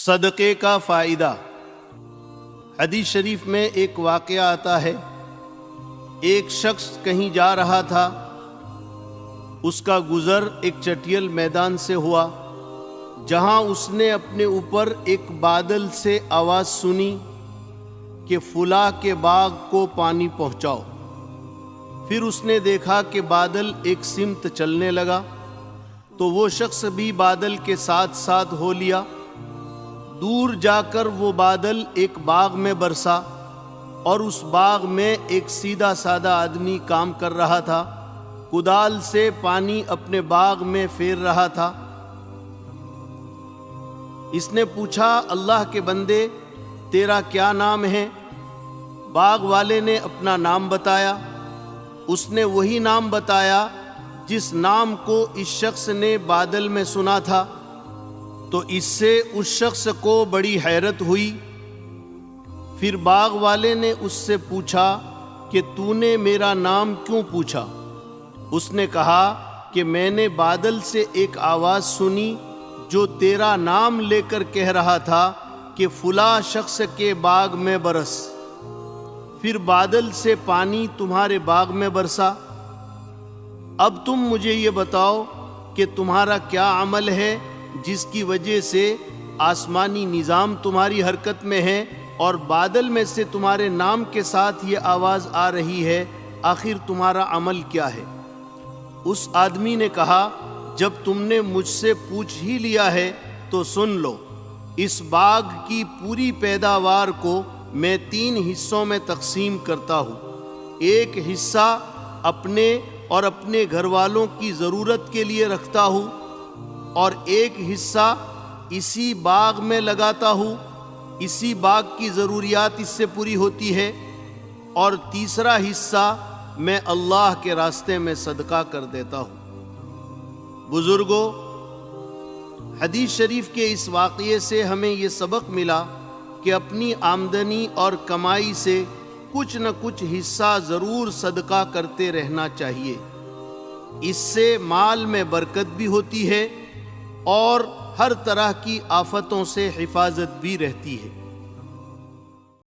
صدقے کا فائدہ۔ حدیث شریف میں ایک واقعہ آتا ہے، ایک شخص کہیں جا رہا تھا، اس کا گزر ایک چٹیل میدان سے ہوا جہاں اس نے اپنے اوپر ایک بادل سے آواز سنی کہ فلاں کے باغ کو پانی پہنچاؤ۔ پھر اس نے دیکھا کہ بادل ایک سمت چلنے لگا تو وہ شخص بھی بادل کے ساتھ ساتھ ہو لیا۔ دور جا کر وہ بادل ایک باغ میں برسا اور اس باغ میں ایک سیدھا سادہ آدمی کام کر رہا تھا، کدال سے پانی اپنے باغ میں پھیر رہا تھا۔ اس نے پوچھا، اللہ کے بندے تیرا کیا نام ہے؟ باغ والے نے اپنا نام بتایا۔ اس نے وہی نام بتایا جس نام کو اس شخص نے بادل میں سنا تھا، تو اس سے اس شخص کو بڑی حیرت ہوئی۔ پھر باغ والے نے اس سے پوچھا کہ تو نے میرا نام کیوں پوچھا؟ اس نے کہا کہ میں نے بادل سے ایک آواز سنی جو تیرا نام لے کر کہہ رہا تھا کہ فلاں شخص کے باغ میں برس۔ پھر بادل سے پانی تمہارے باغ میں برسا۔ اب تم مجھے یہ بتاؤ کہ تمہارا کیا عمل ہے جس کی وجہ سے آسمانی نظام تمہاری حرکت میں ہے اور بادل میں سے تمہارے نام کے ساتھ یہ آواز آ رہی ہے، آخر تمہارا عمل کیا ہے؟ اس آدمی نے کہا، جب تم نے مجھ سے پوچھ ہی لیا ہے تو سن لو، اس باغ کی پوری پیداوار کو میں 3 حصوں میں تقسیم کرتا ہوں۔ ایک حصہ اپنے اور اپنے گھر والوں کی ضرورت کے لیے رکھتا ہوں، اور ایک حصہ اسی باغ میں لگاتا ہوں، اسی باغ کی ضروریات اس سے پوری ہوتی ہے، اور تیسرا حصہ میں اللہ کے راستے میں صدقہ کر دیتا ہوں۔ بزرگوں، حدیث شریف کے اس واقعے سے ہمیں یہ سبق ملا کہ اپنی آمدنی اور کمائی سے کچھ نہ کچھ حصہ ضرور صدقہ کرتے رہنا چاہیے۔ اس سے مال میں برکت بھی ہوتی ہے اور ہر طرح کی آفتوں سے حفاظت بھی رہتی ہے۔